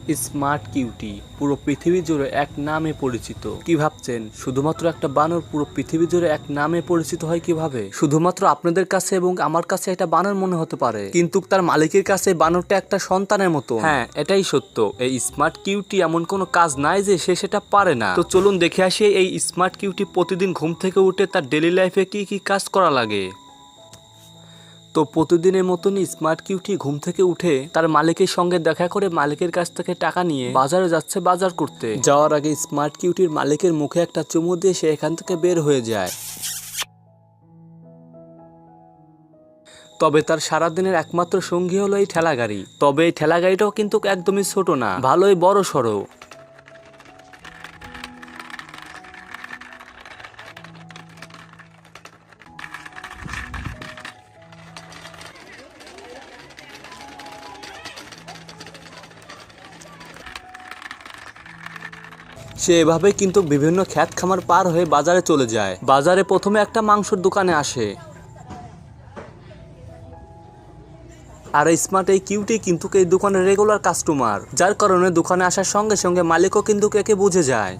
Smart cutie পুরো পৃথিবী জুড়ে এক নামে পরিচিত। কি ভাবছেন শুধুমাত্র একটা বানর পুরো পৃথিবী জুড়ে এক নামে পরিচিত হয় কিভাবে? শুধুমাত্র আপনাদের কাছে এবং আমার কাছে এটা বানর মনে হতে পারে, কিন্তু তার মালিকের কাছে বানরটা একটা সন্তানের মতো। হ্যাঁ, এটাই সত্য। এই স্মার্ট কিউটি এমন কোনো কাজ নাই যে সে সেটা পারে না। তো চলুন দেখে আসি এই স্মার্ট কিউটি প্রতিদিন ঘুম থেকে উঠে তার ডেইলি লাইফে কি কি কাজ করা লাগে। তো প্রতিদিনের মতনই স্মার্ট কিউটি ঘুম থেকে উঠে তার মালিকের সঙ্গে দেখা করে মালিকের কাছ থেকে টাকা নিয়ে বাজারে যাচ্ছে বাজার করতে। যাওয়ার আগে স্মার্ট কিউটির মালিকের মুখে একটা চুমু দিয়ে সে এখান থেকে বের হয়ে যায়। তবে তার সারাদিনের একমাত্র সঙ্গী হলো এই ঠেলাগাড়ি। তবে এই ঠেলাগাড়িটাও কিন্তু একদমই ছোট না, ভালোই বড় সড়ো। সে এভাবে কিন্তু বিভিন্ন খ্যাত খামার পার হয়ে বাজারে চলে যায়। বাজারে প্রথমে একটা মাংসের দোকানে আসে। আর স্মার্ট এই কিউটি কিন্তু এই দোকানের রেগুলার কাস্টমার, যার কারণে দোকানে আসার সঙ্গে সঙ্গে মালিকও কিন্তু একে বুঝে যায়।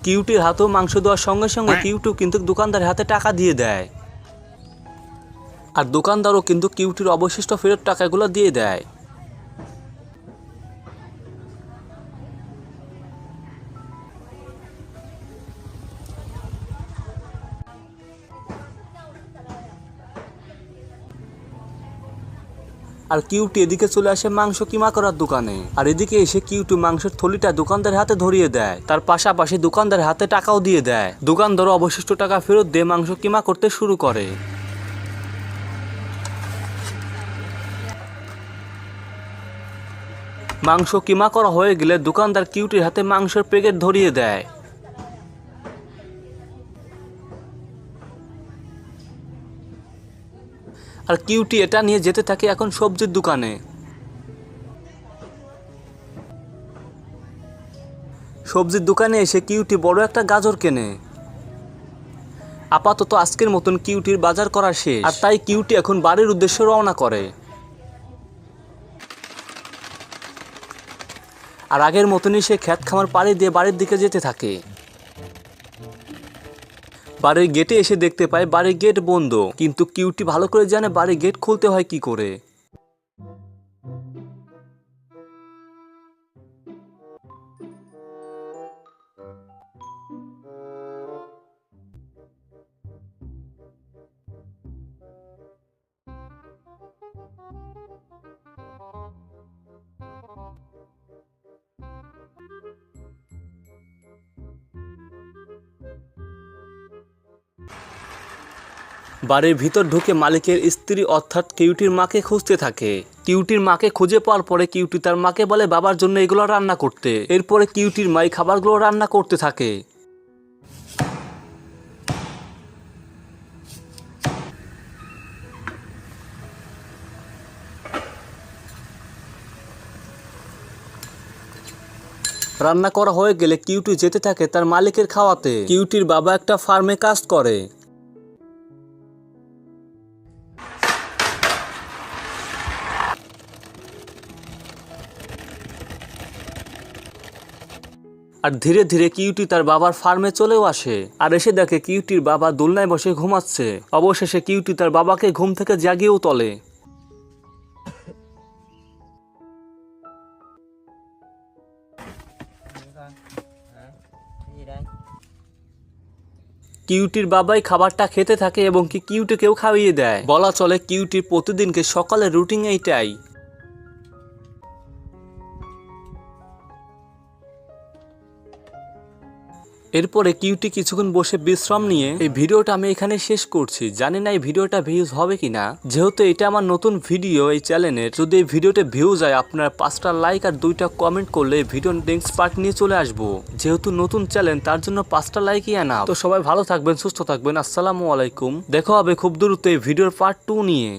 কিউটির হাতেও মাংস দেওয়ার সঙ্গে সঙ্গে কিউটিও কিন্তু দোকানদারের হাতে টাকা দিয়ে দেয়। আর দোকানদারও কিন্তু কিউটির অবশিষ্ট ফেরত টাকাগুলো দিয়ে দেয়। আর কিউটি এদিকে চলে আসে মাংস কিমা করার দোকানে। আর এদিকে এসে কিউটি মাংসের থলিটা দোকানদারের হাতে ধরিয়ে দেয়। তার পাশাপাশি দোকানদারের হাতে টাকাও দিয়ে দেয়। দোকানদারও অবশিষ্ট টাকা ফেরত দিয়ে মাংস কিমা করতে শুরু করে। মাংস কিমা করা হয়ে গেলে দোকানদার কিউটির হাতে মাংসের প্যাকেট ধরিয়ে দেয়। আর কিউটি এটা নিয়ে যেতে থাকে এখন সবজির দোকানে। সবজির দোকানে এসে কিউটি বড় একটা গাজর কেনে। আপাতত আজকের মতন কিউটির বাজার করা শেষ, আর তাই কিউটি এখন বাড়ির উদ্দেশ্যে রওনা করে। আর আগের মতনই সে ক্ষেত খামার পাড়ি দিয়ে বাড়ির দিকে যেতে থাকে। বাড়ির গেটে এসে দেখতে পায় বাড়ির গেট বন্ধ, কিন্তু কিউটি ভালো করে জানে বাড়ির গেট খুলতে হয় কি করে। বাড়ির ভিতর ঢুকে মালিকের স্ত্রী অর্থাৎ কিউটির মাকে খুঁজতে থাকে। কিউটির মাকে খুঁজে পাওয়ার পরে কিউটি তার মাকে বলে বাবার জন্য এগুলো রান্না করতে। এরপরে কিউটির মাই খাবারগুলো রান্না করতে থাকে। রান্না করা হয়ে গেলে কিউটি যেতে থাকে তার মালিকের খাওয়াতে। কিউটির বাবা একটা ফার্মে কাজ করে। আর ধীরে ধীরে কিউটি তার বাবার ফার্মে চলেও আসে। আর এসে দেখে কিউটির বাবা দোলনায় বসে ঘুমাচ্ছে। অবশেষে কিউটি তার বাবাকে ঘুম থেকে জাগিয়েও তোলে। কিউটির বাবাই খাবারটা খেতে থাকে এবং কিউটিকেও খাইয়ে দেয়। বলা চলে কিউটির প্রতিদিনকে সকালের রুটিন এইটাই। এরপরে কিউটি কিছুক্ষণ বসে বিশ্রাম নিয়ে এই ভিডিওটা আমি এখানে শেষ করছি। জানি না এই ভিডিওটা ভিউজ হবে কিনা, যেহেতু এটা আমার নতুন ভিডিও এই চ্যানেলের। যদি এই ভিডিওতে ভিউজ হয় আপনার 5টা লাইক আর 2টা কমেন্ট করলে ভিডিও নেক্সট পার্ট নিয়ে চলে আসবো। যেহেতু নতুন চ্যানেল তার জন্য 5টা লাইকই আনা। তো সবাই ভালো থাকবেন, সুস্থ থাকবেন। আসসালামু আলাইকুম। দেখা হবে খুব দ্রুত এই ভিডিওর পার্ট 2 নিয়ে।